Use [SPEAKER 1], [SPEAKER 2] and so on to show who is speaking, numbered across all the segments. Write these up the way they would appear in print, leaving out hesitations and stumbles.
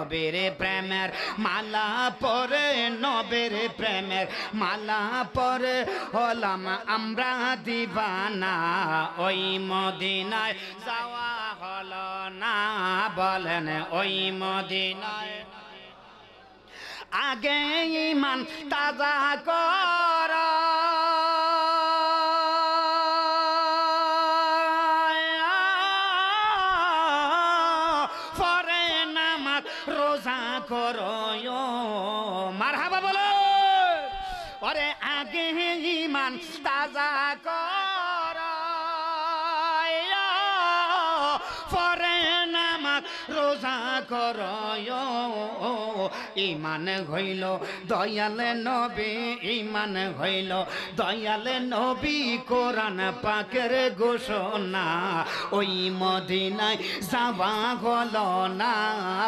[SPEAKER 1] নবীর প্রেমের মালা পরে নবীর প্রেমের মালা পরে হলাম আমরা দিবানা ওই মদিনায় যাওয়া হলো না বলেন ওই মদিনায় আগে ঈমান তাজা কর পরে নামাজ রোজা করো মারহাবা বলো ওরে আগে ঈমান তাজা কর পরে নামাজ রোজা করো ঈমান হইল দয়াল নবী ঈমান হইল দয়াল নবী কোরআন পাকের ঘোষণা ওই মদিনায় যাওয়া হলো না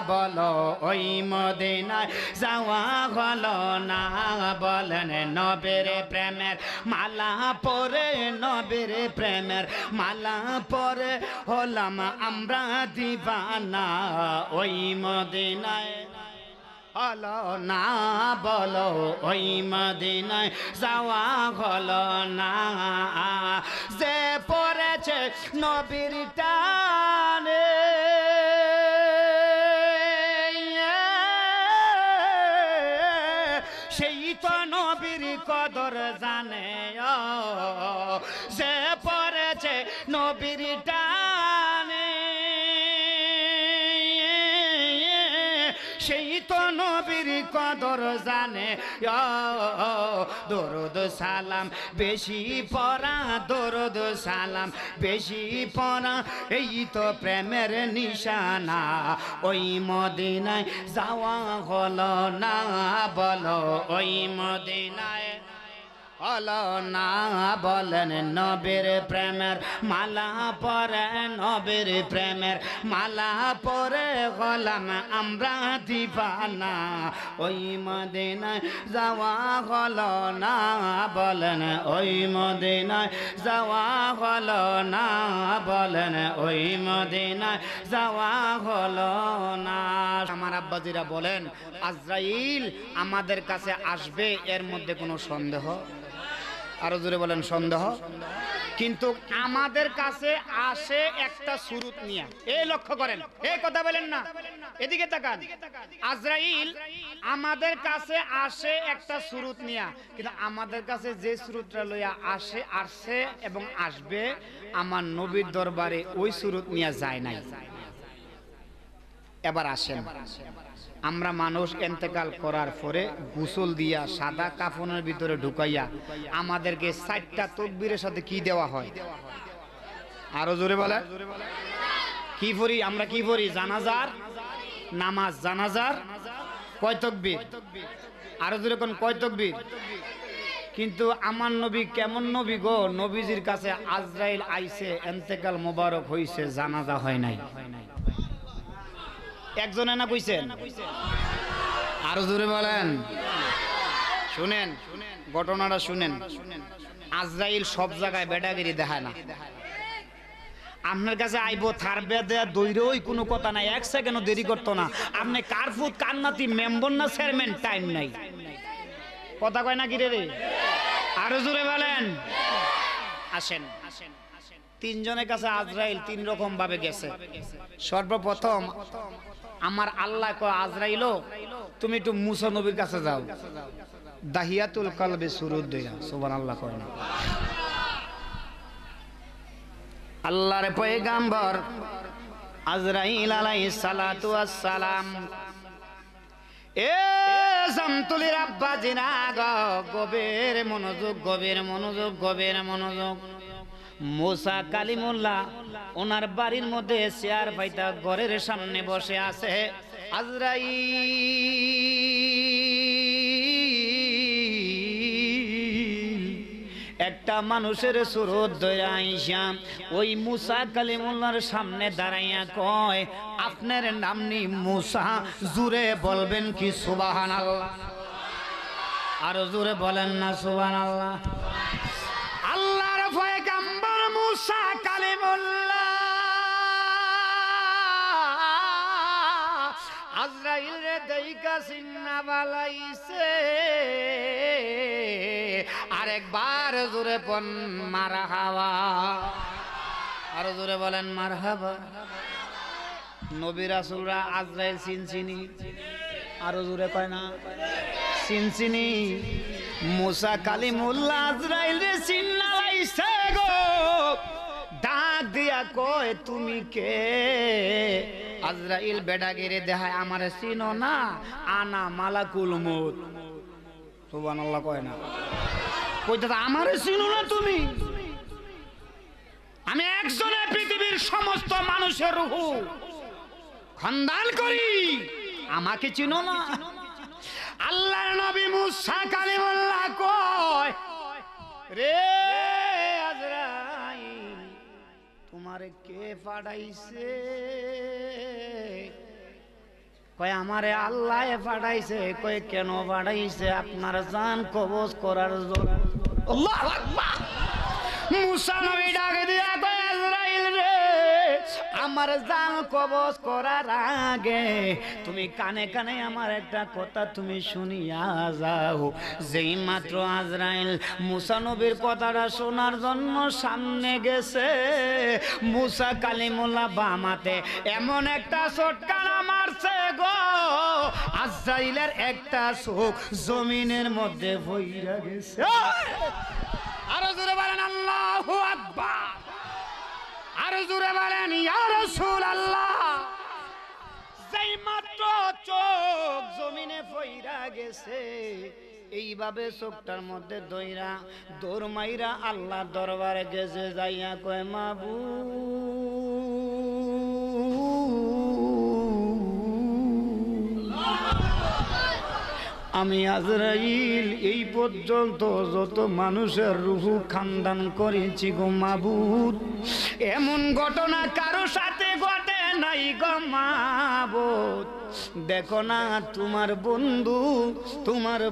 [SPEAKER 1] বলো ওই মদিনায় যাওয়া হলো না বলেন নবীর প্রেমের মালা পরে নবীর প্রেমের মালা পরে হলাম আমরা দিবানা ওই মদিনায় হলো না বলো ওই মদিনায় যাওয়া হলো না যে পড়েছে নবীর টানে সেই তো নবীর কদর জানে যে পড়েছে নবীর টানে সেই তো নবীর কদর জানে দরুদ সালাম বেশি পড়া দরুদ সালাম বেশি পড়া এই তো প্রেমের নিশানা ওই মদিনায় যাওয়া হলো না বলো ওই মদিনায় হলো না বলেন নবীর প্রেমের মালা পরে নবীর প্রেমের মালা পরে হলাম আমরা দিবানা ওই মদিনায় যাওয়া হলো না বলেন ওই মদিনায় যাওয়া হলো না বলেন ওই মদিনায় যাওয়া হলো না আমার আব্বাজিরা বলেন আজরাইল আমাদের কাছে আসবে এর মধ্যে কোনো সন্দেহ আরো জোরে বলেন সন্দেহ কিন্তু আমাদের কাছে আসে একটা সুরত নিয়া এই লক্ষ্য করেন এই কথা বলেন না এদিকে তাকান আজরাইল আমাদের কাছে আসে একটা সুরত নিয়া কিন্তু আমাদের কাছে যে সুরতটা লইয়া আসে এবং আসবে আমার নবীর দরবারে ওই সুরত নিয়া যায় নাই এবার আসেন আমরা মানুষ ইন্তেকাল করার পরে গোসল দিয়া সাদা কাফনের ভিতরে ঢুকাইয়া আমাদেরকে 4টা তাকবীরের সাথে কি দেওয়া হয় আরো জোরে বলে কি পড়ি আমরা কি পড়ি জানাজার নামাজ জানাজার কয় তাকবীর আরো জোরে কোন কয় তাকবীর কিন্তু আমার নবী কেমন নবী গো নবীজির কাছে আজরাইল আইছে ইন্তেকাল মোবারক হইছে জানাজা হয় নাই একজনে না কইছেন আরো জোরে বলেন শুনেন ঘটনাটা শুনেন আজরাইল সব জায়গায় বেডাগিরি দেখায় না আপনার কাছে আইবো থারবে দেয়া দৈরই কোনো কথা নাই 1 সেকেন্ডও দেরি করতো না আপনি কারফুত কান্নাতি মেম্বার না চেয়ারম্যান টাইম নাই কথা কয় না কি রে আরো জোরে বলেন আসেন তিনজনের কাছে আজরাইল 3 রকম ভাবে গেছে সর্বপ্রথম আমার আল্লাহ কয় আজরাইল তুমি একটু মুসা নবীর কাছে যাও দাহিয়াতুল কলবে সুরুদ দেয়া সুবহানাল্লাহ কয় না আল্লাহর পয়গম্বর আজরাইল আলাইহিস সালাতু ওয়াস সালাম এ জামতুলির আব্বা জিনা গভীর মনোযোগ মুসা কালিমুল্লাহ ওনার বাড়ির মধ্যে চেয়ার পাইতা ঘরের সামনে বসে আছে আজরাইল একটা মানুষের সুরত ধইরা আইসা ওই মুসা কালিমুল্লাহর সামনে দাঁড়াইয়া কয় আপনার নাম নি মুসা জুরে বলবেন কি সুবহানাল্লাহ আরো জোরে বলেন না সুবহানাল্লাহ আল্লাহর পয়গম্বর মুসা কালিমুল্লাহ আজরাইল রে দেইকা সিন্না বালাইছে আরেকবার জোরে পন মারহাবা আরো জোরে বলেন মারহাবা নবী রাসূলরা আজরাইল চিনচিনি আরো জোরে কয় না চিনচিনি মুসা কালিমুল্লাহ আজরাইল রে চিন্না লাইছে গো ডাক দিয়া কয় তুমি কে আজরাইল বেডাগিরে দেখায় আমারে চিনো না আনা মালাকুল মউত সুবহানাল্লাহ কয় না কইতা আমারে চিনো না তুমি আমি একজনে পৃথিবীর সমস্ত মানুষের রূহ খন্দান করি আমাকে চিনো না আল্লাহর নবী মুসা কালিমুল্লাহ কয় রে আজরাইল তোমারে কে পাঠাইছে কয় আমারে আল্লাহ পাঠাইছে কয় কেন পাঠাইছে আপনার জান কবজ করার জন্য আল্লাহু আকবার মুসা নবী ডাক দিয়া কয় আজরাইল রে আমার জান কবজ করার আগে তুমি কানে কানে আমার একটা কথা তুমি শুনিয়া যাও যেই মাত্র আজরাইল মুসা নবীর কথাটা শোনার জন্য সামনে গেছে মুসা কালিমুল্লাহ বামাতে এমন একটা চটকানা মারছে গো আজরাইলের একটা চোখ জমিনের মধ্যে পইড়া গেছে আরো জোরে বলেন আল্লাহু আকবার আরো জোরে বলেন ইয়া রাসূলুল্লাহ যেই মাত্র চোখ জমিনে পইড়া গেছে এইভাবে চোখটার মধ্যে দইরা দৌড় মাইরা আল্লাহর দরবারে গেছে যাইয়া কয় আমি আজরাইল এই পর্যন্ত যত মানুষের রূহ খানদান করেছি গো মাবুদ এমন ঘটনা কারো সাথে ঘটে নাই গো মাবুদ দেখো না তোমার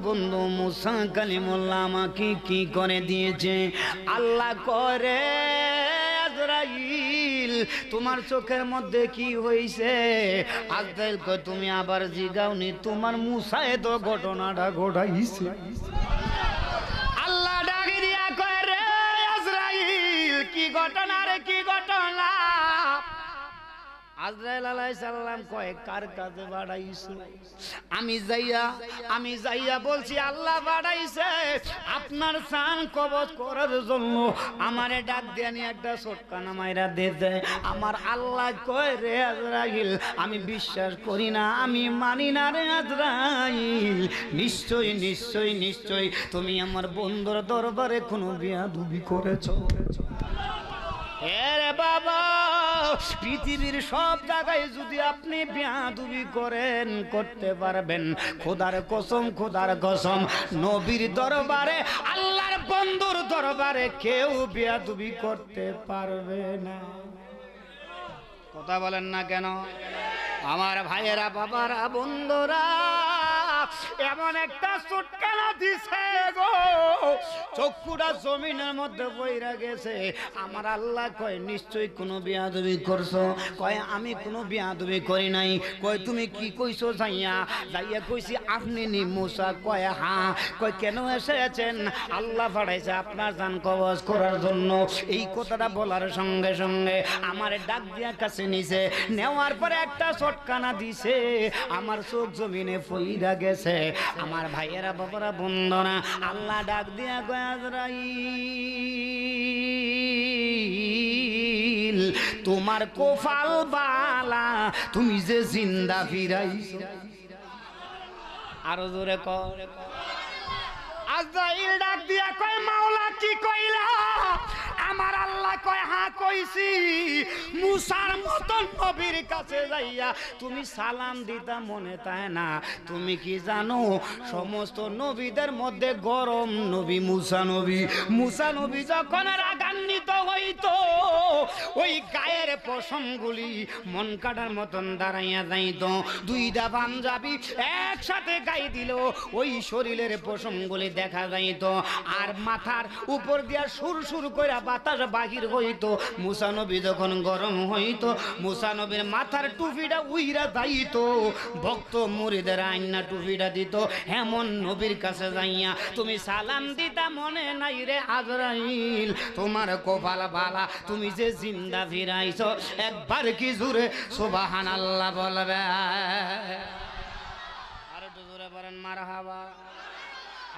[SPEAKER 1] বন্ধু মুসা কালিমুল্লাহ আমাকে কি করে দিয়েছে আল্লাহ করে আজরাইল তোমার চোখের মধ্যে কি হইছে আজরাইল কয় তুমি আবার জিগাওনি তোমার মুসায় তো ঘটনাটা ঘটাইছে আল্লাহ ডাকি দিয়া কয় রে আজরাইল কি ঘটনা রে কি ঘটনা আজরাইল আলাইহিস সালাম কয় কার কাছে বাড়াইছো আমি যাইয়া বলছি আল্লাহ বাড়াইছে আপনার জান কবজ করার জন্য আমারে ডাক দিয়া নিয়ে একটা চটকানা মাইরা দিতে আমার আল্লাহ কয় রে আজরাইল আমি বিশ্বাস করি না আমি মানি না রে আজরাইল নিশ্চয় তুমি আমার বন্ধুর দরবারে কোনো বিয়াদবি করেছো এরে বাবা পৃথিবীর সব জায়গায় যদি আপনি বিয়াদবি করেন করতে পারবেন খোদার কসম নবীর দরবারে আল্লাহর বন্ধুর দরবারে কেউ বিয়াদবি করতে পারবে না কথা বলেন না কেন আমার ভাইয়েরা বাবারা বন্ধুরা এমন একটা চটকানা দিছে গো চক্ষুটা জমিনের মধ্যে পইরা গেছে আমার আল্লাহ কয় নিশ্চয়ই কোনো বিয়াদবি করছো কয় আমি কোনো বিয়াদবি করি নাই কয় তুমি কি কইছো যাইয়া কইছি আপনি নি মুসা কয় হ্যাঁ কয় কেন এসেছেন আল্লাহ পাঠাইছে আপনার জান কবজ করার জন্য এই কথাটা বলার সঙ্গে সঙ্গে আমার ডাক দিয়া কাছে নিছে নেওয়ার পরে একটা চটকানা দিছে আমার চোখ জমিনে পইরা গেছে আমার ভাইয়েরা বাবারা বন্ধনা আল্লাহ ডাক দিয়া কয় আজরাইল তোমার কপাল বালা তুমি যে জিন্দা ফিরাইছো আরো জোরে কর আজরাইল ডাক দিয়া কয় মাওলা কি কইলা আমার আল্লাহ কয় হ্যাঁ কইছি মুসার মতন নবীর কাছে যাইয়া তুমি সালাম দিতা মনে তাই না তুমি কি জানো সমস্ত নবীদের মধ্যে গরম নবী মুসা নবী যখন রাগান্বিত হইতো ওই গায়ের পশমগুলি মন কাটার মতন দাঁড়াইয়া যাইতো দুইটা পাঞ্জাবি একসাথে গায়ে দিল ওই শরীরের পশমগুলি দেখা যাইতো আর মাথার উপর দিয়া সুর করে বাতাস বাহির হইতো, মুসা নবী যখন গরম হইতো মুসা নবীর মাথার টুপিটা উইরা যাইতো, ভক্ত মুরিদের আইনা টুপিটা দিত। এমন নবীর কাছে যাইয়া তুমি সালাম দিতা মনে নাই রে আজরাইল, তোমার কপাল ভালা তুমি যে জিন্দা ফিরাইছো, একবার কি জোরে সুবহানাল্লাহ বলবে। আর একটু জোরে বলেন মারহাবা,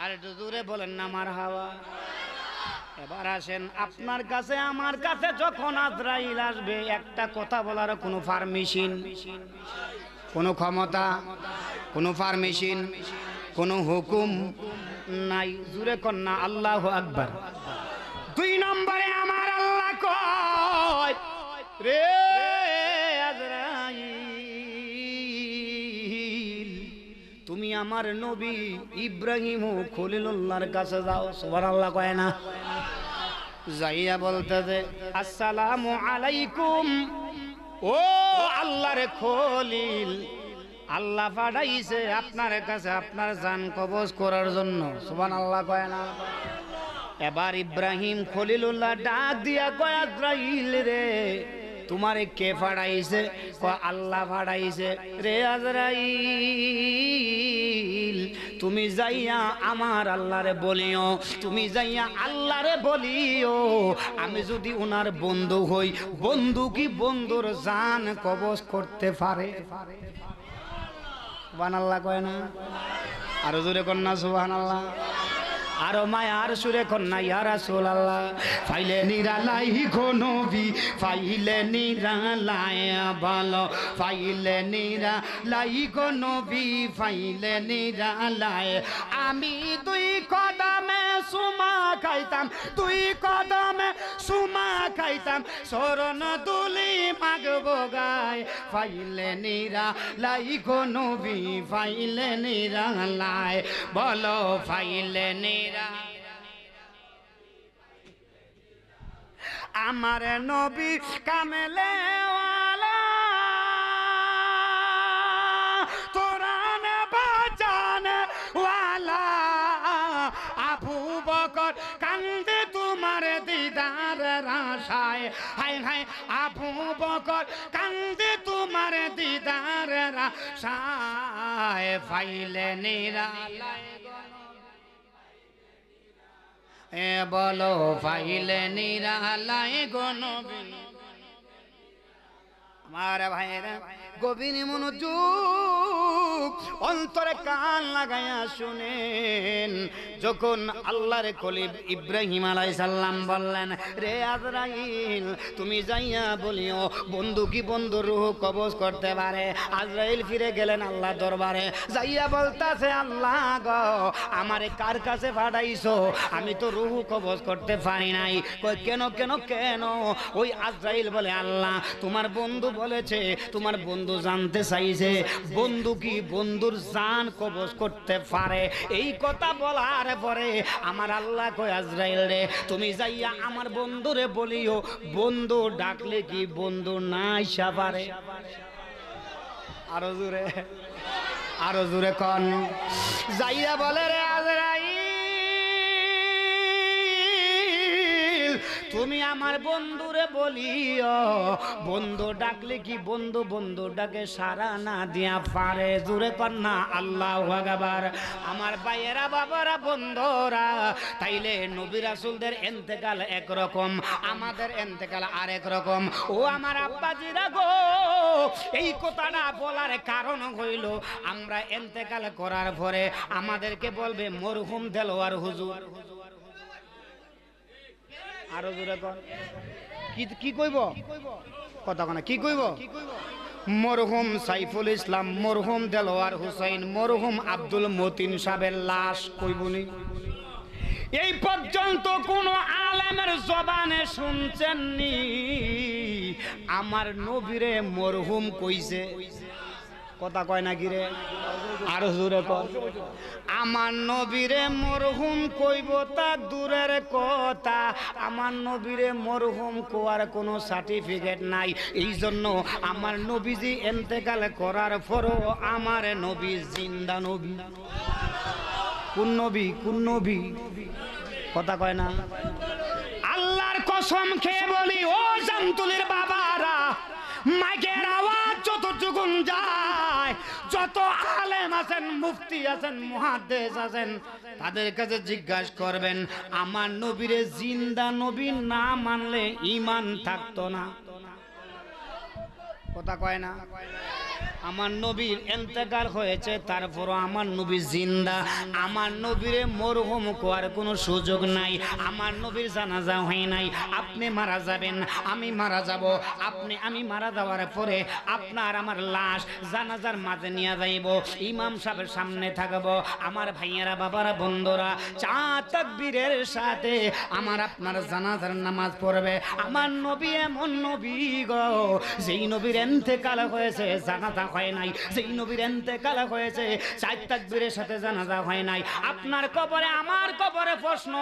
[SPEAKER 1] আর একটু জোরে বলেন না মারহাবা। এবার আসেন, আপনার কাছে আমার কাছে যখন আজরাইল আসবে, একটা কথা বলার কোনো পারমিশন, কোনো ক্ষমতা, কোনো পারমিশন, কোনো হুকুম নাই। জোরে কন্যা আল্লাহু আকবার। 2 নম্বরে আমার আল্লাহ কয় রে আজরাইল, তুমি আমার নবী ইব্রাহিম ও খলিলুল্লাহর কাছে যাও। সুবহানাল্লাহ কয় না? যাইয়া বলতেছে আসসালামু আলাইকুম, ও আল্লাহর খলিল, আল্লাহ পাঠাইছে আপনার কাছে আপনার জান কবজ করার জন্য। সুবহানাল্লাহ কয় না? এবার ইব্রাহিম খলিলুল্লাহ ডাক দিয়া কয় আজরাইল রে তোমারে কে পাঠাইছে? কয় আল্লাহ পাঠাইছে। রে আজরাইল তুমি যাইয়া আমার আল্লাহরে বলিও, তুমি যাইয়া আল্লাহরে বলিও আমি যদি ওনার বন্ধু হই, বন্ধু কি বন্ধুর জান কবজ করতে পারে? সুবহানাল্লাহ কয় না? আরো জোরে কন্যা সুবহানাল্লাহ। আরো মায়ার সুরে কন্যা ইয়া রাসূলুল্লাহ। ফাইলে নিরালাই গো নবী, ফাইলে নিরালাই ভালো, ফাইলে নিরালাই গো নবী, ফাইলে নিরালাই। আমি 2 কদমে সুমা খাইতাম, 2 কদমে সুমা খাইতাম, শরণ দুলি মাগবো গায়। ফাইলে নিরালাই গো নবী, ফাইলে নিরালাই বলো, ফাইলে আমার নবী কামেলে ওয়ালা, কোরআন বাজান ওয়ালা। আবু বকর কান্দে তোমার দিদারের আশায়, হায় হায় আবু বকর কান্দে তোমার দিদারের আশায়। ফাইলে নিরালাই এ বলো, ফাইলে নিরালাই গো নবী। আমার ভাইরা গভীর মনোযোগ অন্তরে কান লাগাইয়া শুনেন, যখন আল্লাহর খলিল ইব্রাহিম আলাইহিস সালাম বললেন রে আজরাইল তুমি যাইয়া বলিও বন্ধু কি বন্ধুর রূহ কবজ করতে পারে। আজরাইল ফিরে গেলেন আল্লাহ দরবারে, যাইয়া বলতাছে আল্লাহ গো আমারে কার কাছে পাঠাইছো, আমি তো রূহ কবজ করতে পারি নাই। কই কেন কেন কেন? ওই আজরাইল বলে আল্লাহ তোমার বন্ধু বলেছে, তোমার বন্ধু জানতে চাইছে বন্ধু কি বন্ধুর জান কবজ করতে পারে। এই কথা বলার পরে আমার আল্লাহ কয় আজরাইল রে তুমি যাইয়া আমার বন্ধুরে বলিও বন্ধু ডাকলে কি বন্ধু না আইসা পারে। আরো জোরে, আরো জোরে কন। যাইয়া বলে রে আজরাইল তুমি আমার বন্ধুরে বলিও বন্ধু ডাকলে কি বন্ধু বন্ধু ডাকে সারা না দিয়া পারে। জোরে কর না আল্লাহু আকবার। আমার ভাইয়েরা বাবারা বন্ধুরা, তাইলে নবী রাসূলদের ইন্তেকাল একরকম, আমাদের ইন্তেকাল আরেক রকম। ও আমার আব্বাজিরা গো, এই কথাটা বলার কারণ হইল আমরা ইন্তেকাল করার পরে আমাদেরকে বলবে মরহুম দেলোয়ার হুজুর। আরো জোরে কর। কি কইব কথা কনা? কি কইব? মরহুম সাইফুল ইসলাম, মরহুম দেলোয়ার হুসাইন, মরহুম আব্দুল মতিন সাহেবের লাশ কইবনি। এই পর্যন্ত কোন আলেমের জবানে শুনছেননি আমার নবীরে মরহুম কইছে? কথা কয় না কি রে? আরো জোরে কর। আমার নবীরে মরহুম কইব তা দূরের কথা, আমার নবীরে মরহুম কোয়ার কোনো সার্টিফিকেট নাই। এই জন্য আমার নবীজি ইন্তেকাল করার পরও আমার নবী জিন্দা নবী। কোন নবী? কোন নবী? কথা কয় না। আল্লাহর কসম কসম খেয়ে বলি ও জামতুলির বাবারা, মাইকের আওয়াজ যতটুকুন যায়, যত আলেম আছেন, মুফতি আছেন, মুহাদ্দিস আছেন, তাদের কাছে জিজ্ঞাসা করবেন, আমার নবীরে জিন্দা নবী না মানলে ঈমান থাকতো না। কথা কয় না? আমার নবীর ইন্তেকাল হয়েছে, তারপরও আমার নবী জিন্দা। আমার নবীরে মরহুম কোয়ার কোনো সুযোগ নাই। আমার নবীর জানাজা হয় নাই। আপনি মারা যাবেন, আমি মারা যাব, আমি মারা যাওয়ার পরে আপনার আমার লাশ জানাজার মাঝে নিয়ে যাইব, ইমাম সাহেবের সামনে থাকবো। আমার ভাইয়েরা, বাবারা, বন্ধুরা, চার তাকবীরের সাথে আমার আপনার জানাজার নামাজ পড়বে। আমার নবী এমন নবী গো, যেই নবীর ইন্তেকাল হয়েছে জানাজা হয় নাই, যেই নবীর ইন্তেকাল হয়েছে চার তাকবীরের সাথে জানাজা হয় নাই। আপনার কবরে আমার কবরে প্রশ্ন,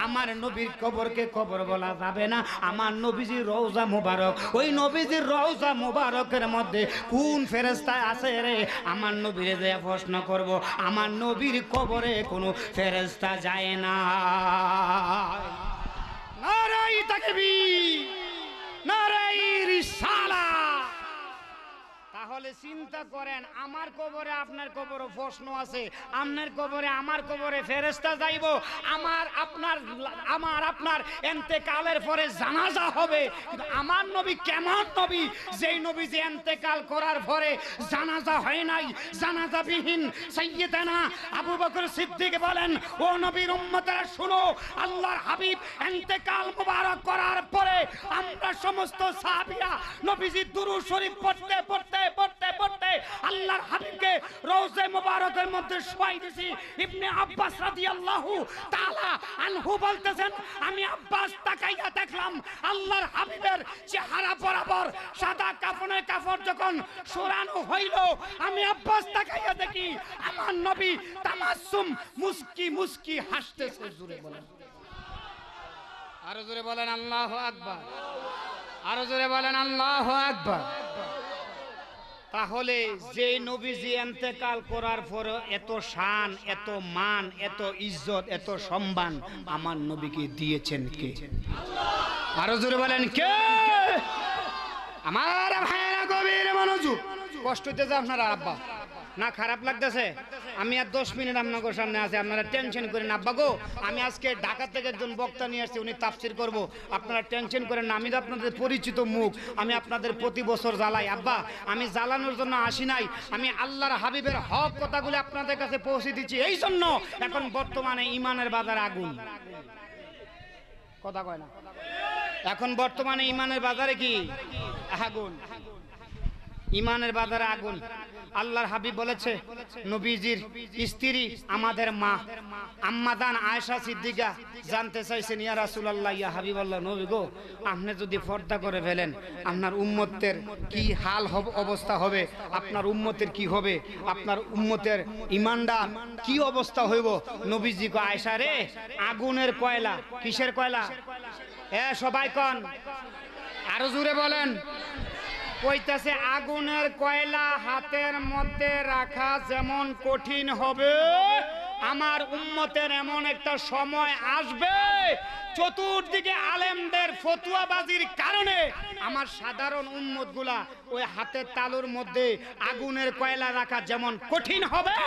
[SPEAKER 1] আমার নবীর কবরকে কবর বলা যাবে না। আমার নবীজির রওজা মুবারক, ওই নবীজির রওজা মুবারকের মধ্যে কোন ফেরেশতা আছে রে? আমার নবীরে যে প্রশ্ন করব, আমার নবীর কবরে কোনো ফেরেশতা যায় না। নারায়ে তাকবীর, নারায়ে রিসালাত। তাহলে চিন্তা করেন, আমার কবরে আপনার কবরে প্রশ্ন আছে, আপনার কবরে আমার কবরে ফেরেশতা যাইব, আমার আপনার ইন্তেকালের পরে জানাজা হবে। কিন্তু আমার নবী কেমন নবী, যেই নবী যে ইন্তেকাল করার পরে জানাজা হয় নাই। জানাজাবিহীন সাইয়্যিদানা আবু বকর সিদ্দিক বলেন, ও নবীর উম্মতেরা শুনো, আল্লাহর হাবিব ইন্তেকাল মুবারক করার পরে আমরা সমস্ত সাহাবীরা নবীজির দুরূদ শরীফ পড়তে পড়তে পড়তে পড়তে আল্লাহর হাবিবকে রওজা মুবারকের মধ্যে শোয়াই দিয়েছি। ইবনে আব্বাস রাদিয়াল্লাহু তাআলা আনহু বলতেছেন, আমি আব্বাস তাকাইয়া দেখলাম আল্লাহর হাবিবের চেহারা বরাবর সাদা কাফনের কাপড় যখন সরানো হইল, আমি আব্বাস তাকাইয়া দেখি আমার নবী তামাসসুম মুস্কি মুস্কি হাসতেছে। জোরে বলেন, আরো জোরে বলেন আল্লাহু আকবার, আরো জোরে বলেন আল্লাহু আকবার। তাহলে যে নবীজি ইন্তেকাল করার পর এত শান, এত মান, এত ইজ্জত, এত সম্মান আমার নবীকে দিয়েছেন কে? আরো জোরে বলেন কে? আমার ভাইরা গভীর মনোযোগ। কষ্ট হইতেছে আপনারা আব্বা? না খারাপ লাগতেছে? আমি আর 10 মিনিট আপনাদের সামনে আছি, আপনারা টেনশন করেন না। আব্বা গো, আমি আজকে ঢাকা থেকে একজন বক্তা নিয়ে আসছি, উনি তাফসীর করব, আপনারা টেনশন করেন না। আমি তো আপনাদের পরিচিত মুখ, আমি আপনাদের প্রতি বছর জ্বালাই। আব্বা, আমি জ্বালানোর জন্য আসি নাই, আমি আল্লাহর হাবিবের হক কথাগুলো আপনাদের কাছে পৌঁছে দিচ্ছি। এই জন্য এখন বর্তমানে ইমানের বাজার আগুন। কথা কয় না? এখন বর্তমানে ইমানের বাজারে কি আগুন? ইমানের বাজারে আগুন। আল্লাহর হাবিব বলেছে, নবীজির স্ত্রী আমাদের মা আম্মাদান আয়েশা সিদ্দিকা জানতে চাইছেন, ইয়া রাসূলুল্লাহ, ইয়া হাবিবাল্লাহ, নবী গো, আপনি যদি পর্দা করে ফেলেন আপনার উম্মতের কি হাল অবস্থা হবে? আপনার উম্মতের কি হবে? আপনার উম্মতের ইমানটা কি অবস্থা হইব? নবীজি কো, আয়েশা রে, আগুনের কয়লা। কিসের কয়লা? সবাই কন, আরো জোরে বলেন। কইতাছে আগুনের কয়লা হাতের মধ্যে রাখা যেমন কঠিন হবে, আমার উম্মতের এমন একটা সময় আসবে চতুর্দিকে আলেমদের ফতুয়াবাজির কারণে আমার সাধারণ উম্মতগুলা ওই হাতের তালুর মধ্যে আগুনের কয়লা রাখা যেমন কঠিন হবে,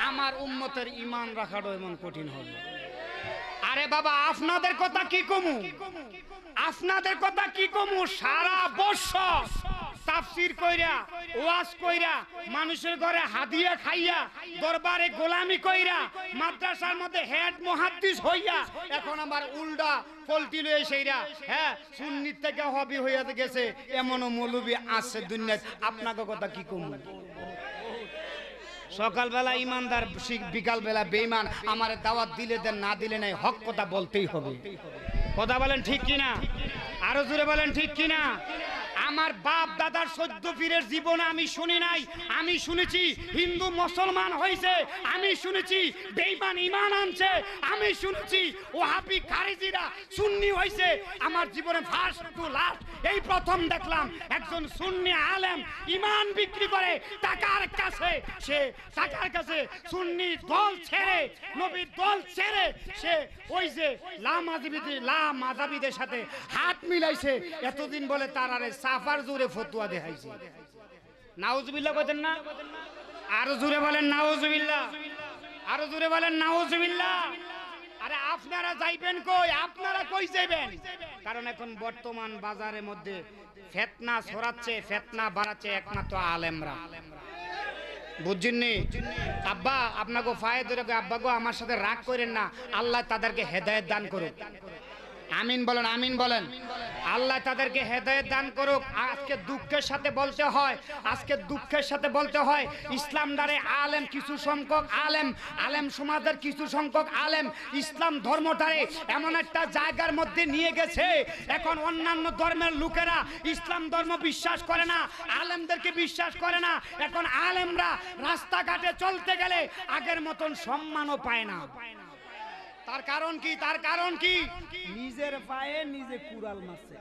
[SPEAKER 1] আমার উম্মতের ঈমান রাখাটাও এমন কঠিন হবে। আরে বাবা, আপনাদের কথা কি কমু, আপনাদের কথা কি কমু? সারা বছর তাফসীর কইরা, ওয়াজ কইরা, মানুষের ঘরে হাদিয়া খাইয়া, দরবারে গোলামি কইরা, মাদ্রাসার মধ্যে হেড মুহাদ্দিস হইয়া, এখন আমার উল্টা পল্টি লয়ে সেইরা সুন্নিত থেকে হবি হইয়া গেছে, এমনও মৌলবি আছে দুনিয়ায়। আপনাকে কথা কি কমু? সকালবেলা ইমানদার, বিকালবেলা বেঈমান। আমার দাওয়াত দিলে দেন, না দিলে নাই, হক কথা বলতেই হবে। কথা বলেন ঠিক কিনা? আরো জোরে বলেন ঠিক কিনা? আমার বাপ দাদার 14 পীরের জীবনে আমি শুনি নাই। আমি শুনেছি হিন্দু মুসলমান হয়েছে, আমি শুনেছি বেঈমান ঈমান আনছে, আমি শুনেছি ওহাবি খারিজিরা সুন্নি হয়েছে। আমার জীবনে ফার্স্ট টু লাস্ট এই প্রথম দেখলাম একজন সুন্নি আলেম ঈমান বিক্রি করে টাকার কাছে, সে টাকার কাছে সুন্নি দল ছেড়ে, নবীর দল ছেড়ে সে ওই যে লামাযাবিদের সাথে হাত মিলাইছে। এতদিন বলে তারারে সাফার জোরে ফতোয়া দেখাইছে। নাউজুবিল্লাহ বলেন না? আরো জোরে বলেন নাউজুবিল্লাহ, আরো জোরে বলেন নাউজুবিল্লাহ। আরে আপনারা যাইবেন কই? আপনারা কই যাইবেন? কারণ এখন বর্তমান বাজারের মধ্যে ফিতনা ছড়াচ্ছে, ফিতনা বাড়াচ্ছে একমাত্র আলেমরা। বুঝছেননি? আব্বা আপনাকে ফায়ে ধরে আব্বা গো আমার সাথে রাগ করেন না, আল্লাহ তাদেরকে হেদায়েত দান করুক। আমিন বলেন, আমিন বলেন। আল্লাহ তাদেরকে হেদায়েত দান করুক। আজকে দুঃখের সাথে বলতে হয়, আজকে দুঃখের সাথে বলতে হয় ইসলাম দ্বারে আলেম কিছু সংখ্যক আলেম, আলেম সমাজের কিছু সংখ্যক আলেম ইসলাম ধর্মটারে এমন একটা জায়গার মধ্যে নিয়ে গেছে, এখন অন্যান্য ধর্মের লোকেরা ইসলাম ধর্ম বিশ্বাস করে না, আলেমদেরকে বিশ্বাস করে না। এখন আলেমরা রাস্তাঘাটে চলতে গেলে আগের মতন সম্মানও পায় না। তার কারণ কি? তার কারণ কি? নিজের পায়ে নিজে কুড়াল মারছে।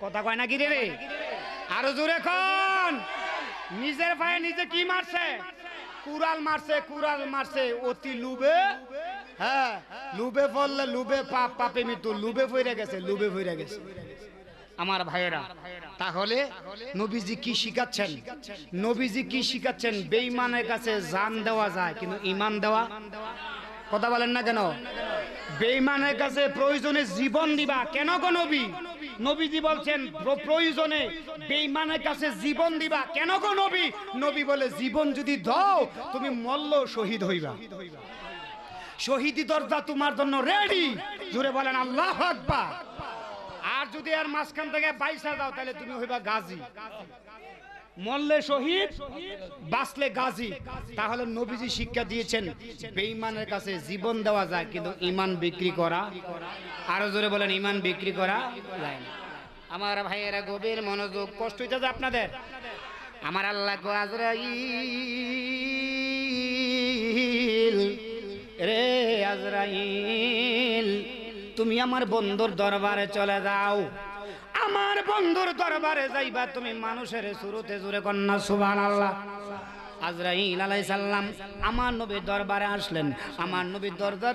[SPEAKER 1] কথা কয় না কি রে? আরো জোরে কোন? নিজের পায়ে নিজে কি মারছে? কুড়াল মারছে, কুড়াল মারছে অতি লুবে। হ্যাঁ, লুবে পড়লে লুবে পাপ, পাপে মৃত্যু। লুবে ফইরা গেছে, লুবে ফইরা গেছে আমার ভাইয়েরা। তাহলে নবীজি কি শিখাচ্ছেন? নবীজি কি শিখাচ্ছেন? বেঈমানের কাছে জান দেওয়া যায় কিন্তু ঈমান দেওয়া। কথা বলেন না কেন? বেঈমানের কাছে প্রয়োজনে জীবন দিবা কেন গো নবী? নবীজি বলছেন প্রয়োজনে বেঈমানের কাছে জীবন দিবা কেন গো নবী? নবী বলে জীবন যদি দাও তুমি মল্ল শহীদ হইবা, শহীদি দরজা তোমার জন্য রেডি। জোরে বলেন আল্লাহু আকবার। আর যদি আর মাঝখান থেকে বাইসা দাও তাহলে তুমি হইবা গাজী। মরলে শহীদ, বাঁচলে গাজী। তাহলে নবীজি শিক্ষা দিয়েছেন বেঈমানের কাছে জীবন দেওয়া যায় কিন্তু ঈমান বিক্রি করা। আরো জোরে বলেন ঈমান বিক্রি করা যায় না। আমার ভাইয়েরা গভীর মনোযোগ, কষ্ট হইতেছে আপনাদের। আমার আল্লাহ কো আজরাইল রে আজরাইল তুমি আমার বন্ধুর দরবারে চলে যাও। আমার বন্ধুর দরবারে যাইবা তুমি মানুষের সুরতে জুড়ে কন্যা সুবহানাল্লাহ। আজরাইল আলাইহিস সালাম আমার নবীর দরবারে আসলেন। আমার নবীর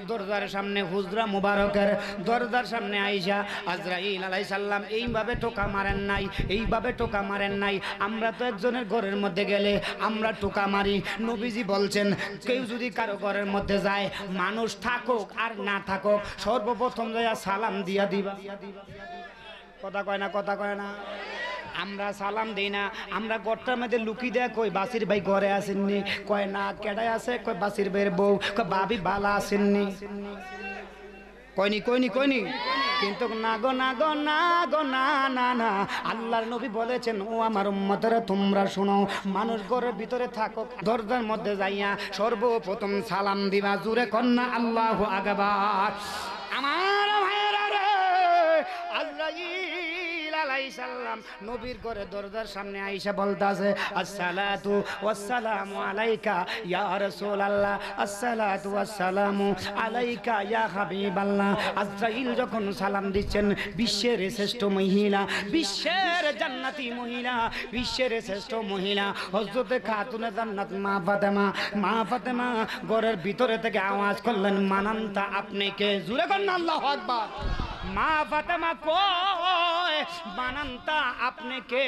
[SPEAKER 1] দরজার সামনে হুজরা মুবারকের দরজার সামনে আইসা আজরাইল আলাইহিস সালাম এইভাবে টোকা মারেন নাই, এইভাবে টোকা মারেন নাই। আমরা তো একজনের ঘরের মধ্যে গেলে আমরা টোকা মারি। নবীজি বলছেন কেউ যদি কারো ঘরের মধ্যে যায়, মানুষ থাকুক আর না থাকুক, সর্বপ্রথম যাইয়া সালাম দিয়া দিবা। কথা কয় না? কথা কয় না? আমরা সালাম দেই না। আমরা ঘরটার মধ্যে লুকি দেয় কই বাসির ভাই ঘরে আসেননি, কয় না কেডায় আছে, কয় বাসির ভাইয়ের বউ, কয় ভাবি বালা আসেননি, কয়নি কয়নি কয়নি। কিন্তু না গো না গো না গো না না না, আল্লাহর নবী বলেছেন ও আমার উম্মতেরা তোমরা শোনো, মানুষ ঘরের ভিতরে থাকুক দরজার মধ্যে যাইয়া সর্বপ্রথম সালাম দিবা। জুরে কন্যা আল্লাহু আকবার। আমার ভাইয়েরা রে, আজরাইল আলাইহিস সালাম নবীর ঘরে দরজার সামনে আইসা বলতাছে আসসালাতু ওয়াসসালামু আলাইকা ইয়া রাসূলুল্লাহ, আসসালাতু ওয়াসসালামু আলাইকা ইয়া হাবিবাল্লাহ। আজরাইল যখন সালাম দিচ্ছেন, বিশ্বের শ্রেষ্ঠ মহিলা, বিশ্বের জান্নাতি মহিলা, বিশ্বের শ্রেষ্ঠ মহিলা হযরতে খাতুনে জান্নাত মা ফাতেমা, মা ফাতেমা ঘরের ভিতরে থেকে আওয়াজ করলেন মানান্তা আপনি কে? জোরে করেন আল্লাহু আকবার। মা ফাতেমা কয় বানান্তা আপনি কে?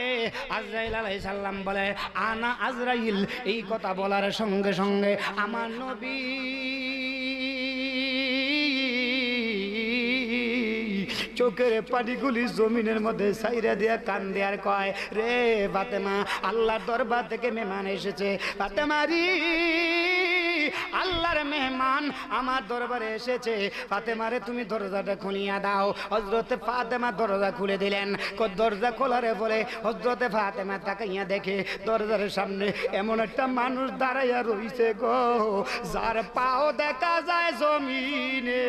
[SPEAKER 1] আজরাইল আলাইহিস সালাম বলে আনা আজরাইল। এই কথা বলার সঙ্গে সঙ্গে আমার নবী চোখের পানিগুলি জমিনের মধ্যে ছাইরা দিয়া কান দেয়ার কয় রে ফাতেমা, আল্লাহর দরবার থেকে মেহমান এসেছে। ফাতেমা রে, আল্লাহর মেহমান আমার দরবারে এসেছে। ফাতেমারে তুমি দরজাটা খুলিয়া দাও। হযরতে ফাতেমা দরজা খুলে দিলেন। দরজা খোলারে বলে হযরতে ফাতেমা তাকাইয়া দেখে দরজার সামনে এমন একটা মানুষ দাঁড়াইয়া রইছে গো, যার পাও দেখা যায় জমিনে।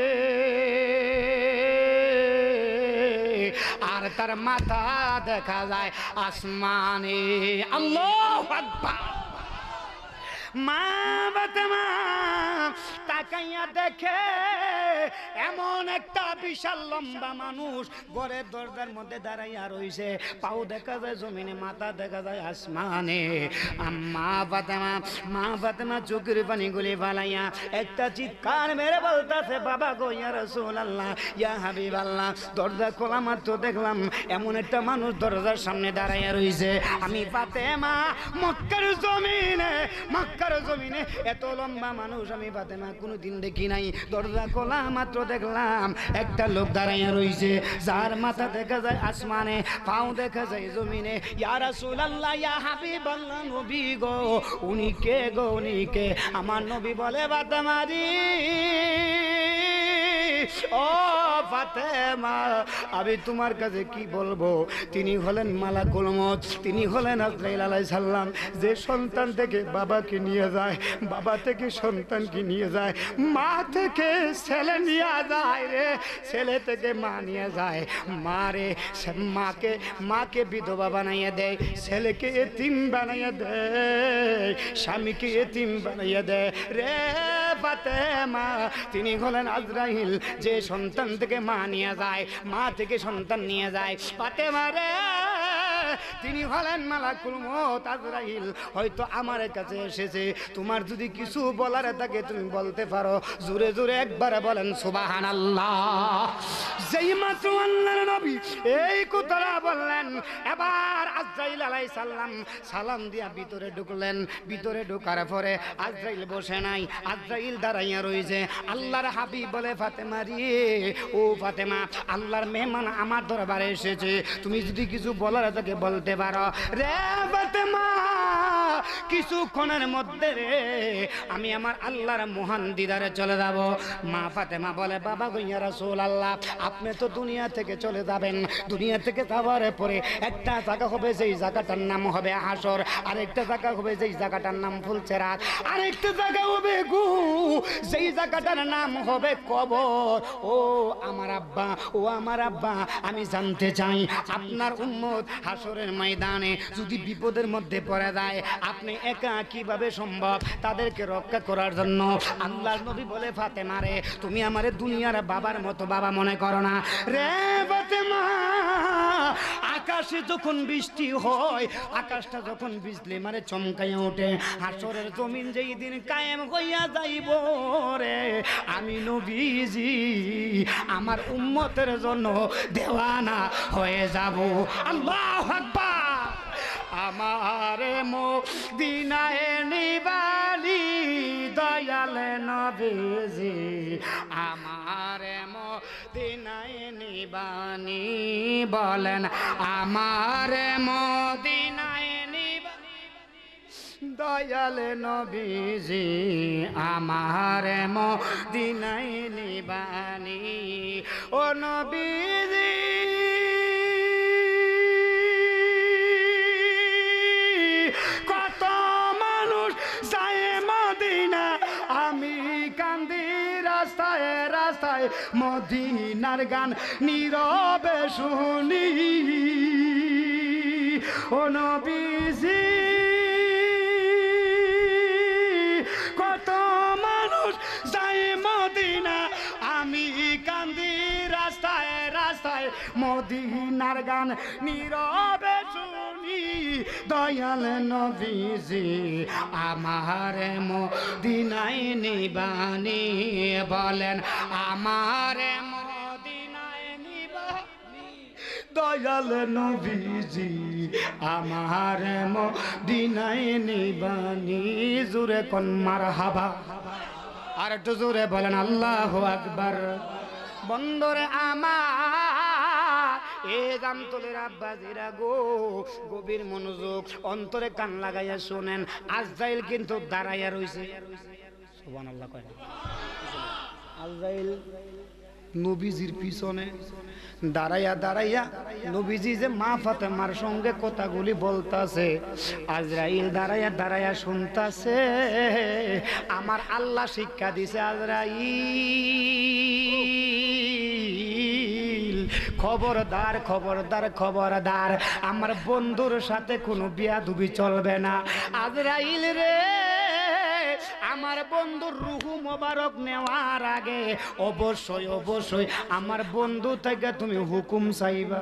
[SPEAKER 1] আর তার মাথা দেখা যায় আসমানে। আল্লাহু আকবার। মা ফাতেমা তাকাইয়া দেখে এমন একটা বিশাল লম্বা মানুষ ঘরের দরজার মধ্যে দাঁড়াইয়া রইছে, পাও দেখা যায় জমিনে, মাথা দেখা যায় আসমানে। মা ফাতেমা চোখের পানি গুলি ফালাইয়া একটা চিৎকার মেরে বলতাছে, বাবা গো ইয়া রাসূলুল্লাহ, ইয়া হাবিবাল্লাহ। দরজা খোলা মাত্র দেখলাম এমন একটা মানুষ দরজার সামনে দাঁড়াইয়া রইছে। আমি ফাতেমা মক্কার জমিনে এত লম্বা মানুষ আমি ফাতেমা কোনোদিন দেখি নাই। দরজা খোলা মাত্র দেখলাম একটা লোক দাঁড়াইয়া রইছে, যার মাথা দেখা যায় আসমানে, পাও দেখা যায় জমিনে। ইয়া রাসূলুল্লাহ, ইয়া হাবিবাল্লাহ, নবী গো, উনি কে গো, উনি কে? আমার নবী বলে, ফাতেমা রে, ও ফাতেমা, আমি তোমার কাছে কি বলবো? তিনি হলেন মালাকুল মউত, তিনি হলেন আজরাইল আলাইহিস সালাম। যে সন্তান থেকে বাবাকে নিয়ে যায়, বাবা থেকে সন্তানকে নিয়ে যায়, মা থেকে ছেলে নিয়ে যায় রে, ছেলে থেকে মা নিয়ে যায়। মাকে বিধবা বানাইয়া দেয়, ছেলেকে এতিম বানাইয়া দেয়, স্বামীকে এতিম বানাইয়া দেয় রে ফাতেমা। তিনি হলেন আজরাইল, যে সন্তান থেকে মা নিয়ে যায়, মা থেকে সন্তান নিয়ে যায়। ফাতেমা রে, তিনি হলেন মালাকুল মউত আজরাইল। হয়তো আমার কাছে এসেছে, তোমার যদি কিছু বলার থাকে তুমি বলতে পারো। জোরে জোরে একবার বলেন সুবহানাল্লাহ। যেই মাত্র আল্লাহর নবী এই কথাটা বললেন, এবার আজরাইল আলাইহিস সালাম সালাম দিয়া ভিতরে ঢুকলেন। ভিতরে ঢোকার পরে আজরাইল বসে নাই, আজরাইল দাঁড়াইয়া রয়েছে। আল্লাহর হাবিব বলে, ফাতেমা রে, ও ফাতেমা, আল্লাহর মেহমান আমার দরবারে এসেছে, তুমি যদি কিছু বলার থাকে বলতে পারো রে ফাতেমা। কিছুক্ষণের মধ্যে রে আমি আমার আল্লাহর মহান দিদারে চলে যাব। মা ফাতেমা বলে, বাবা গো ইয়া রাসূলুল্লাহ, আপনি তো দুনিয়া থেকে চলে যাবেন। দুনিয়া থেকে যাওয়ার পরে একটা জায়গা হবে, যেই জায়গাটার নাম হবে হাসর, আরেকটা জায়গা হবে যেই জায়গাটার নাম ফুলসেরাত, আরেকটা জায়গা হবে যেই জায়গাটার নাম হবে কবর। ও আমার আব্বা, ও আমার আব্বা, আমি জানতে চাই আপনার উম্মত হাসরের ময়দানে যদি বিপদের মধ্যে পড়ে যায়, আপনি একা কিভাবে সম্ভব তাদেরকে রক্ষা করার জন্য? আল্লাহর নবী বলে, ফাতেমা রে, তুমি আমারে দুনিয়ার বাবার মতো বাবা মনে করো না রে ফাতেমা। আকাশে যখন বৃষ্টি হয়, আকাশটা যখন বিজলি মারে চমকাইয়া ওঠে, হাসরের জমিন যেই দিন কায়েম হইয়া যাইব রে, আমি নবীজি আমার উম্মতের জন্য দেওয়ানা হয়ে যাব। আল্লাহু আকবার। আমার মদিনায় নিবালি দয়াল নবীজি, আমার মদিনায় নিবানি, বলেন আমার মদিনায় নিবানি দয়াল নবীজি, আমার মদিনায় নিবানি। ও নবীজি, কত মানুষ যায় মদিনা, আমি কান্দি রাস্তায় রাস্তায়, মদিনার গান নীরবে শুনি। ও নবীজি, কত মানুষ যায় মদিনা, আমি কান্দি রাস্তায় রাস্তায়, মদিনার গান নীরবে শুনি। দয়াল নবীজি, আমার মদিনায় নিবানি, বলেন আমার মদিনায় নিবানি। দয়াল নবীজি, আমার মদিনায় নিবানি। জোরে কোন মারহাবা, আর একটু জোরে বলেন আল্লাহু আকবার। বন্দরে আমার এ জামতলের আব্বাজিরা গো, গভীর মনোযোগ, অন্তরে কান লাগাইয়া শোনেন। আজরাইল কিন্তু দাঁড়াইয়া রইছে। সুবহানাল্লাহ কয়। আজরাইল নবীজির পিছনে দাঁড়াইয়া দাঁড়াইয়া নবীজি যে মা ফাতেমার সঙ্গে কথাগুলি বলতাছে, আজরাইল দাঁড়াইয়া দাঁড়াইয়া শুনতাছে। আমার আল্লাহ শিক্ষা দিছে, আজরাইল খবরদার খবরদার খবরদার, আমার বন্ধুর সাথে কোনো বিয়াদবি চলবে না। আজরাইল রে, আমার বন্ধুর রুহু মোবারক নেওয়ার আগে অবশ্যই অবশ্যই আমার বন্ধু থেকে তুমি হুকুম চাইবা।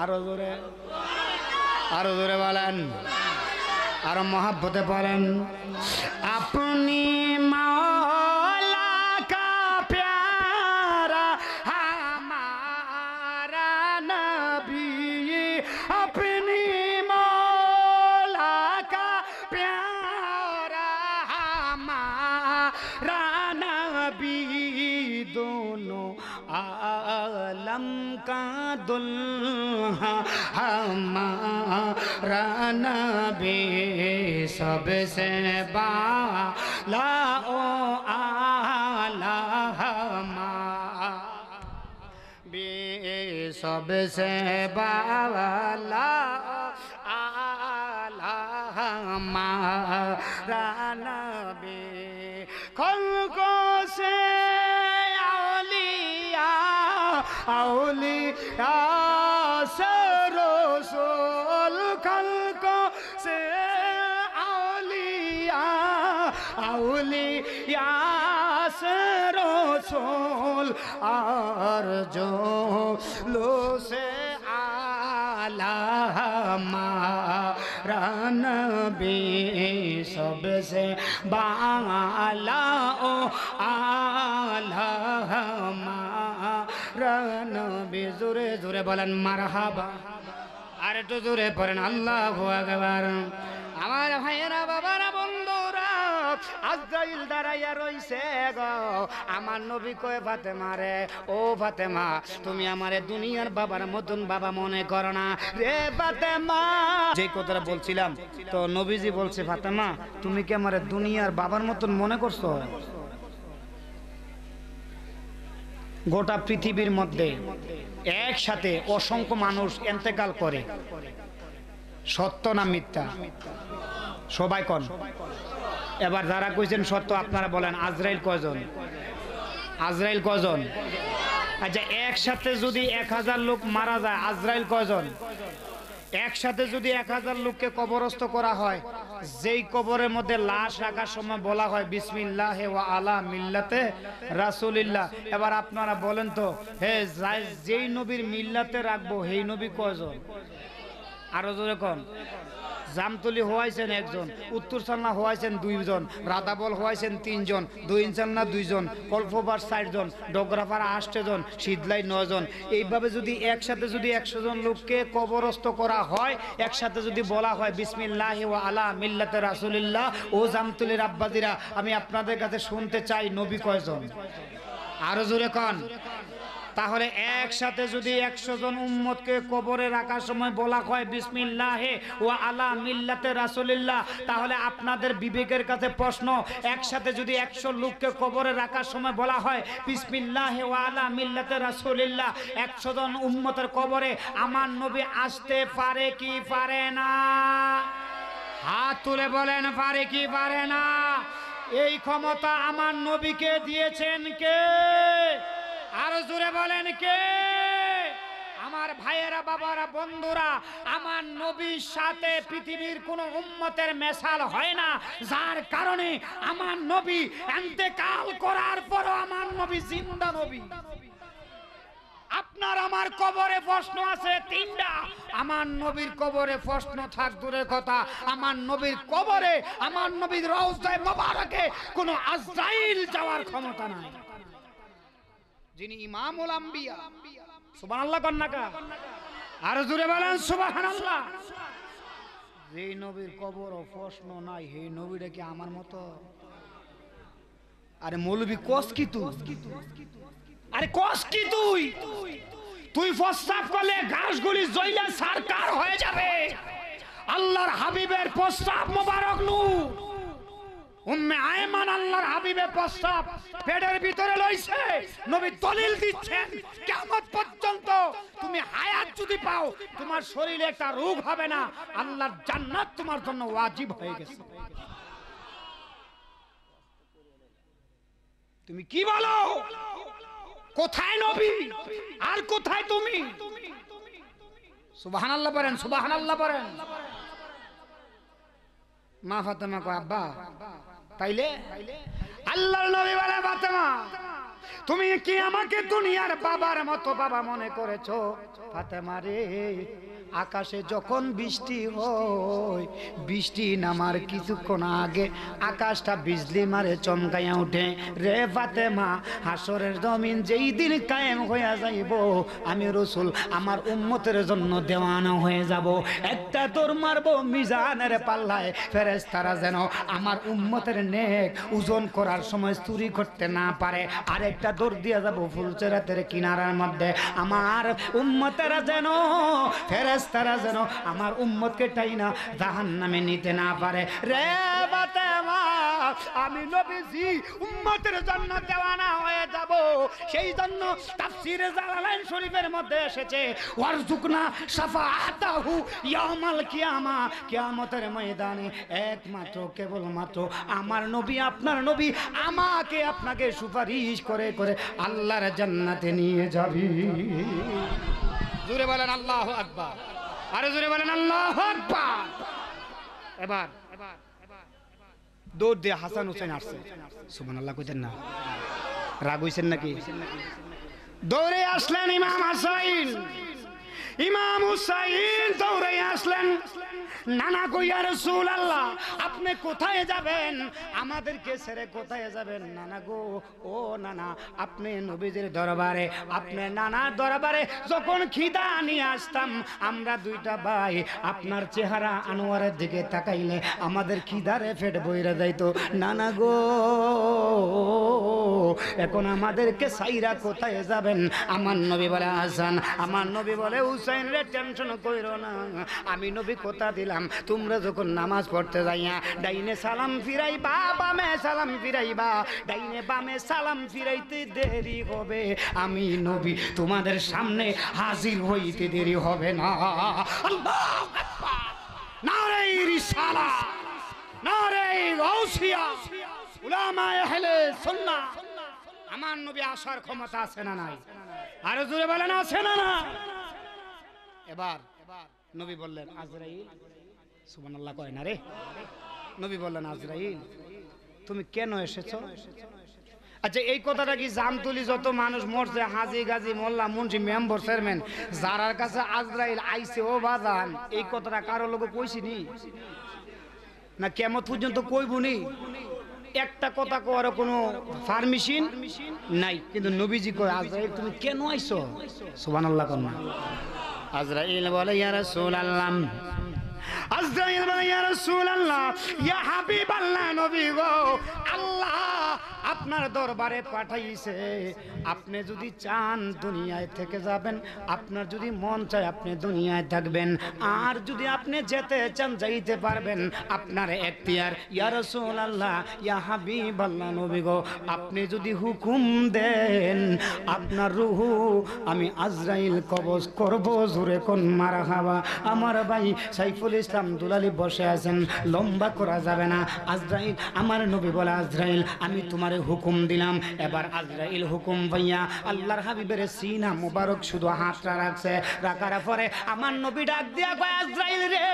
[SPEAKER 1] আরো জোরে, আরো জোরে বলেন, আরো মহাব্বতে বলেন। আপনি মাওলা কা প্যারা হামারা নবী, আপনি মাওলা কা প্যারা হামারা নবী, दोनों आलम का दुल्हा हमारा नबी, सबसे बाला ओ आला हमारा, सबसे बाला आला हमारा नबी, खल्कों से औलिया से रसूल, खल्कों से औलिया, औलिया से रसूल, और जो लो से आला हमारा नबी, सबसे बाला ओ आला हमारा नबी। जोरे जोरे बोलेन मारहाबा, আর একটু জোরে পড়েন আল্লাহু আকবার। আমার ভাইয়েরা, বাবারা, বন্ধুরা, আজরাইল দাঁড়াইয়া রইছে গো। আমার নবী কয় ফাতেমা রে, ও ফাতেমা, তুমি আমারে দুনিয়ার বাবার মতন বাবা মনে করো না রে ফাতেমা। যে কথাটা বলছিলাম, তো নবীজি বলছে, ফাতেমা তুমি কি আমারে দুনিয়ার বাবার মতন মনে করছো? গোটা পৃথিবীর মধ্যে একসাথে অসংখ্য মানুষ ইন্তেকাল করে, সত্য না মিথ্যা? সবাই কোন? এবার যারা কইছেন সত্য আপনারা বলেন, আজরাইল কয়জন? আজরাইল কয়জন? আচ্ছা, একসাথে যদি 1000 লোক মারা যায়, আজরাইল কয়জন? একসাথে যদি 1000 লোককে কবরস্থ করা হয়, যেই কবরের মধ্যে লাশ রাখার সময় বলা হয় বিসমিল্লাহি ওয়া আলা মিল্লাতে রাসূলিল্লাহ, এবার আপনারা বলেন তো, হে যেই নবীর মিল্লাতে রাখবো সেই নবী কয়জন? আরো জোরে কোন? জামতলি হওয়াইছেন একজন, উত্তর চালনা হওয়াইছেন 2 জন, রাধাবল হওয়াইছেন 3 জন, 2 ইনচালনা 2 জন, কল্পবার 4 জন, ডোগরাপাড়া 8 জন, শীতলাই 9 জন। এইভাবে যদি একসাথে যদি 100 জন লোককে কবরস্থ করা হয়, একসাথে যদি বলা হয় বিসমিল্লাহি ওয়া আলা মিল্লাতে রাসূলিল্লাহ, ও জামতলির আব্বাজিরা, আমি আপনাদের কাছে শুনতে চাই নবী কয়জন? আরো জোরে কোন? তাহলে একসাথে যদি 100 জন উম্মতকে কবরে রাখার সময় বলা হয় বিসমিল্লাহি ওয়া আলা মিল্লাতে রাসূলিল্লাহ, তাহলে আপনাদের বিবেকের কাছে প্রশ্ন, একসাথে যদি 100 লোককে কবরে রাখার সময় বলা হয় বিসমিল্লাহি ওয়া আলা মিল্লাতে রাসূলিল্লাহ, 100 জন উম্মতের কবরে আমার নবী আসতে পারে কি পারে না? হাত তুলে বলেন, পারে কি পারে না? এই ক্ষমতা আমার নবীকে দিয়েছেন কে? আরো জোরে বলেন কে? আমার ভাইয়েরা, বাবারা, বন্ধুরা, আমার নবীর সাথে পৃথিবীর কোন উম্মতের মেশাল হয় না, যার কারণে আমার নবী ইন্তেকাল করার পরও আমার নবী জিন্দা নবী। আপনার আমার কবরে প্রশ্ন আছে 3টা, আমার নবীর কবরে প্রশ্ন থাক দূরের কথা, আমার নবীর কবরে, আমার নবীর রওজায়ে মোবারকে কোনো আজরাইল যাওয়ার ক্ষমতা নাই। যিনি ইমামুল আম্বিয়া, সুবহানাল্লাহ কন্নাকা, আর জোরে বলেন সুবহানাল্লাহ। যেই নবীর কবর ও প্রশ্ন নাই, সেই নবীটা কি আমার মতো? আরে মৌলবি কস কি তুই? আরে কস কি তুই? তুই প্রস্তাব করলে ঘাসগুলি জ্বলে সারকার হয়ে যাবে। আল্লাহর হাবিবের প্রস্তাব মোবারক নূর, উম্মে আয়মান আল্লাহর হাবিবের প্রস্তাব পেটের ভিতরে লইছে, নবী দলিল দিচ্ছেন কিয়ামত পর্যন্ত তুমি হায়াত যদি পাও, তোমার শরীরে একটা রোগ হবে না, আল্লাহর জান্নাত তোমার জন্য ওয়াজিব হয়ে গেছে। তুমি কি বলো? কোথায় নবী আর কোথায় তুমি? সুবহানাল্লাহ বলেন, সুবহানাল্লাহ বলেন। মা ফাতেমা কয় আব্বা তাইলে আল্লাহর নবী বলে ফাতেমা তুমি কি আমাকে দুনিয়ার বাবার মতো বাবা মনে করেছো? ফাতেমা রে, আকাশে যখন বৃষ্টি হয়, বৃষ্টি নামার কিছুক্ষণ আগে আকাশটা বিজলি মারে, চমকাইয়া উঠে। রে ফাতেমা, হাসরের জমিন যেই দিন কায়েম হইয়া যাইব, আমি রাসূল আমার উম্মতের জন্য দেওয়ানা হয়ে যাব। একটা দৌড় মারবো মিজানের পাল্লায়, ফেরেশতারা যেন আমার উম্মতের নেক ওজন করার সময় চুরি করতে না পারে। আরেকটা দৌড় দিয়ে যাব ফুলচেরাতের কিনারার মধ্যে, আমার উম্মতেরা যেন ফেরেশতারা যেন আমার উম্মতকে টাইনা জাহান্নামে নিতে না পারে। রে ফাতেমা, আমি নবীজি উম্মতের জন্য দেওয়ানা হয়ে যাব। সেই জন্য তাফসীরে জালালাইন শরীফের মধ্যে এসেছে ওয়ারজুকনা শাফাআতাহু ইয়াউমাল কিয়ামা, কিয়ামতের ময়দানে একমাত্র কেবলমাত্র আমার নবী, আপনার নবী আমাকে আপনাকে সুপারিশ করে করে আল্লাহর জান্নাতে নিয়ে যাবে। জোরে বলেন আল্লাহু আকবার, আরে জোরে বলেন আল্লাহু আকবার। এবার দৌড় দিয়ে হাসান হোসেন আসছে, সুবহানাল্লাহ কইতেন না, রাগ হইছেন নাকি? দৌড়ে আসলেন ইমাম হাসাইন, ইমাম হুসাইন দৌড়ে আসলেন। নানা গো ইয়া রাসূলুল্লাহ, আপনি কোথায় যাবেন? আমাদেরকে ছেড়ে কোথায় যাবেন? নানা গো, ও নানা, আপনি নবীজির দরবারে, আপনি নানা দরবারে যখন খিদা নিয়ে আসতাম আমরা দুইটা ভাই, আপনার চেহারা আনোয়ারের দিকে তাকাইলে আমাদের খিদারে পেট বইরা যাইতো। নানা গো, এখন আমাদেরকে সাইরা কোথায় যাবেন? আমার নবী বলে হাসান, আমার নবী বলে হুসাইন রে টেনশন কইরো না, আমি নবী কথা দিলাম তোমরা যখন নামাজ পড়তে যাইয়া ডাইনে সালাম ফিরাইবা, বামে সালাম ফিরাইবা, ডাইনে বামে সালাম ফিরাইতে দেরি হবে, আমি নবী তোমাদের সামনে হাজির হইতে দেরি হবে না। আল্লাহু আকবার, নারে রিসালাত, নারে গাউসিয়া, উলামায়ে আহলে সুন্নাহ। আমার নবী আসার ক্ষমতা আছে না নাই? আরো জোরে বলেন আছে না না? এবার নবী বললেন আজরাইল, সুবহানাল্লাহ কয় না রে, নবী বললেন আজরাইল তুমি কেন এসেছো? আচ্ছা এই কথাটা কি জামতুলি যত মানুষ মরছে, হাজি গাজী মোল্লা মুন্সি মেম্বার চেয়ারম্যান যারার কাছে আজরাইল আইছে ও বাজান, এই কথাটা কারো লোক কইছিনি না? কিয়ামত পর্যন্ত কইবনি? একটা কথা কওয়ার কোনো পারমিশন নাই, কিন্তু নবীজি কয় আজরাইল তুমি কেন আইছো? সুবহানাল্লাহ কোন না? আজরাইল বলে ইয়া রাসূলুল্লাহ, আজরাইল বলে ইয়া রাসূলুল্লাহ, ইয়া হাবিবাল্লাহ, নবী গো আল্লাহ আপনার দরবারে পাঠাইছে, আপনি যদি চান দুনিয়ায় থেকে যাবেন, আপনার যদি মন চায় আপনি দুনিয়ায় থাকবেন, আর যদি আপনি যেতে চান যাইতে পারবেন, আপনার এখতিয়ার। ইয়া রাসূলুল্লাহ, ইয়া হাবিবাল্লাহ, নবী গো আপনি যদি হুকুম দেন আপনার রূহ আমি আজরাইল কবজ করব। জোরে কোন মারহাবা। আমার ভাই সাইফুল ইসলাম দুলালি বসে আছেন, লম্বা করা যাবে না। আজরাইল, আমার নবী বলে আজরাইল আমি তোমারে হুকুম দিলাম। এবার আজরাইল হুকুম পাইয়া আল্লাহর হাবিবের সিনা মুবারক শুধু হাতটা রাখছে, রাখার পরে আমার নবী ডাক দিয়া কয় আজরাইল রে,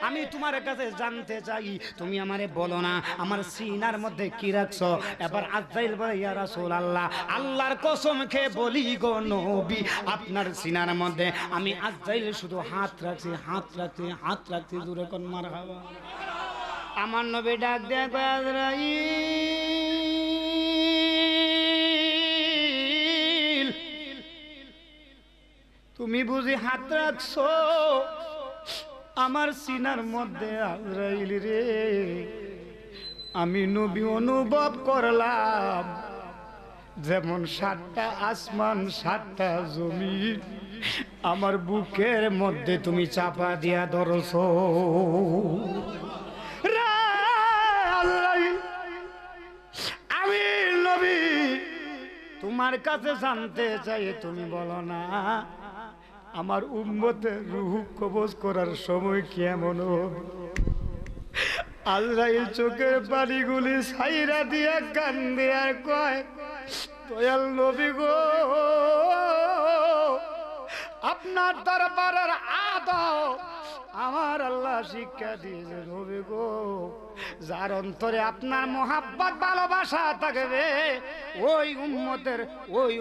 [SPEAKER 1] আমি তোমার কাছে জানতে চাই, তুমি আমারে বলো না আমার সিনার মধ্যে কি রাখছো? এবার আজরাইল বলে ইয়া রাসূলুল্লাহ, আল্লাহর কসম খেয়ে বলি গো নবী, আপনার সিনার মধ্যে আমি আজরাইল শুধু হাত রাখছি, হাত রাখছি, হাত রাখছি। জোরে কোন মারহাবা। আমার নবী ডাক দেয়া কয় আজরাইল তুমি বুঝি হাত রাখছো আমার সিনার মধ্যে? আজরাইল রে, আমি নবী অনুভব করলাম যেমন 7টা আসমান 7টা জমিন আমার বুকের মধ্যে তুমি চাপা দিয়া ধরছো। আমি নবী তোমার কাছে জানতে চাই, তুমি বলো না আমার উম্মতের রূহ কবজ করার সময় কেমন হবে? আজরাইল চোখের পানিগুলি ছাইরা দিয়া কান্দে আর কয় দয়াল নবী গো, আপনার দরবারের আদব আমার আল্লাহ শিক্ষা দিয়েছে নবী গো। যার অন্তরে আপনার মোহাব্বত ভালোবাসা থাকবে ওই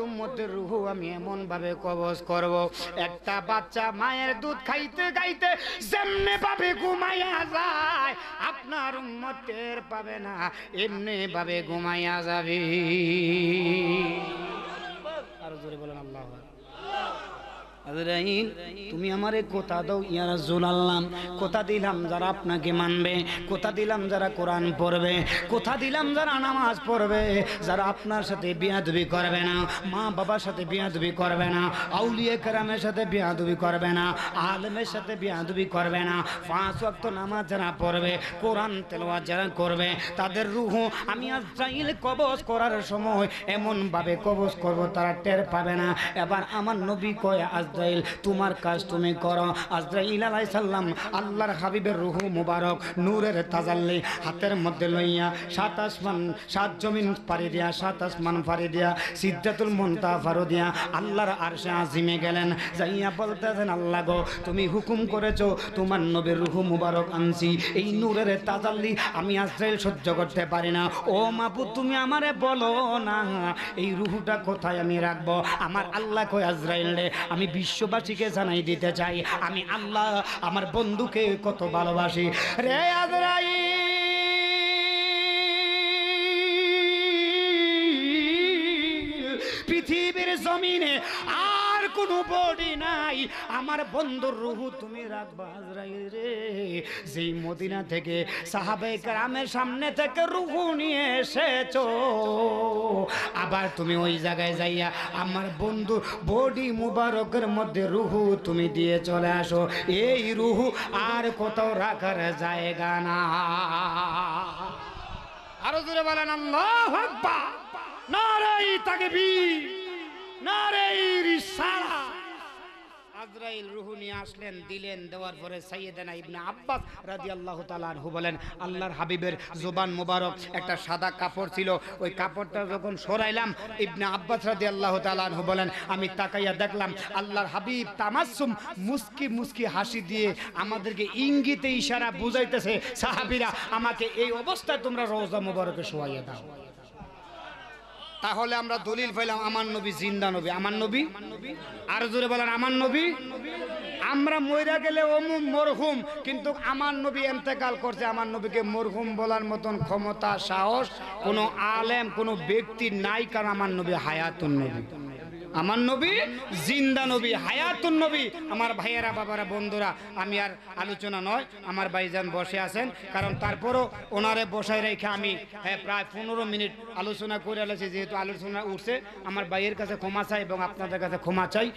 [SPEAKER 1] উম্মতের রূহ আমি এমন ভাবে কবজ করব, একটা বাচ্চা মায়ের দুধ খাইতে খাইতে যেমনে ভাবে ঘুমাইয়া যায় আপনার উম্মত টের পাবে না, এমনি ভাবে ঘুমাইয়া যাবে। আরো জোরে বলেন আল্লাহু আকবার। আজরাইল তুমি আমারে কথা দাও ইয়া রাসূলুল্লাহ, কথা দিলাম যারা আপনাকে মানবে, কথা দিলাম যারা কোরআন পড়বে, কথা দিলাম যারা নামাজ পড়বে, যারা আপনার সাথে বিয়াদবি করবে না, মা বাবার সাথে বিয়াদবি করবে না, আউলিয়া কেরামের সাথে বিয়াদবি করবে না, আলেমের সাথে বিয়াদবি করবে না, 5 ওয়াক্ত নামাজ যারা পড়বে, কোরআন তেলাওয়াত যারা করবে, তাদের রূহ আমি আজরাইল কবজ করার সময় এমন ভাবে কবজ করব তারা টের পাবে না। এবার আমার নবী কয় আজরাইল তোমার কাজ তুমি করো। আজরাইল আলাইহিস সালাম আল্লাহর হাবিবের রূহ মুবারক নূরের তাজাল্লি হাতের মধ্যে লইয়া 7 আসমান 7 জমিন পাড়ি দিয়া 7 আসমান পাড়ি দিয়া সিদরাতুল মুনতাহা পাড়ি দিয়া আল্লাহর আরশে আজিমে গেলেন, যাইয়া বলতেছেন আল্লাহ গো তুমি হুকুম করেছো তোমার নবীর রূহ মুবারক আনছি, এই নূরের তাজাল্লি আমি আজরাইল সহ্য করতে পারি না, ও মাবুদ তুমি আমারে বলো না এই রূহটা কোথায় আমি রাখবো। আমার আল্লাহ কয় আজরাইল রে আমি বিশ্ববাসীকে জানাই দিতে চাই আমি আল্লাহ আমার বন্ধুকে কত ভালোবাসি। রে আজরাইল পৃথিবীর জমিনে আর কোনো বডি নাই, আমার বন্ধুর রূহ তুমি রাখবা আজরাইল রে। যেই মদিনা থেকে সাহাবায়ে কেরামের সামনে থেকে রূহ নিয়ে এসেছো, আবার তুমি ওই জায়গায় যাইয়া আমার বন্ধু বডি মুবারকের মধ্যে রূহ তুমি দিয়ে চলে আসো, এই রূহ আর কোথাও রাখার জায়গা না। আরো জোরে বলেন আল্লাহু আকবার, নারে তাকবীর, নারে রিসালাত। আজরাইল রূহ নিয়ে আসলেন, দিলেন, দেওয়ার পরে সাইয়েদানা ইবনে আব্বাস রাদিয়াল্লাহু তাআলা আনহু বলেন আল্লাহর হাবিবের জুবান মুবারক একটা সাদা কাপড় ছিল, ওই কাপড়টা যখন সরাইলাম ইবনে আব্বাস রাদিয়াল্লাহু তাআলা আনহু বলেন আমি তাকাইয়া দেখলাম আল্লাহর হাবিব তামাসসুম মুস্কি মুস্কি হাসি দিয়ে আমাদেরকে ইঙ্গিতে ইশারা বুঝাইতেছে সাহাবীরা আমাকে এই অবস্থায় তোমরা রওজা মুবারকে শোয়াইয়া দাও। তাহলে আমরা দলিল পাইলাম আমার নবী জিন্দা নবী, আমার নবী আর জোরে বলেন আমার নবী। আমরা মইরা গেলে মরহুম, কিন্তু আমার নবী ইন্তেকাল করছে, আমার নবীকে মরহুম বলার মতন ক্ষমতা সাহস কোনো আলেম কোনো ব্যক্তি নাই, কারণ আমার নবী হায়াতুন নবী, আমার নবী জিন্দা নবী, হায়াতুন নবী। আমার ভাইয়েরা বাবারা বন্ধুরা আমি আর আলোচনা নয়, আমার ভাইজান বসে আছেন, কারণ তারপরও ওনারে বসায় রেখে আমি প্রায় 15 মিনিট আলোচনা করে এলেছি, যেহেতু আলোচনা উঠছে আমার ভাইয়ের কাছে ক্ষমা চাই এবং আপনাদের কাছে ক্ষমা চাই।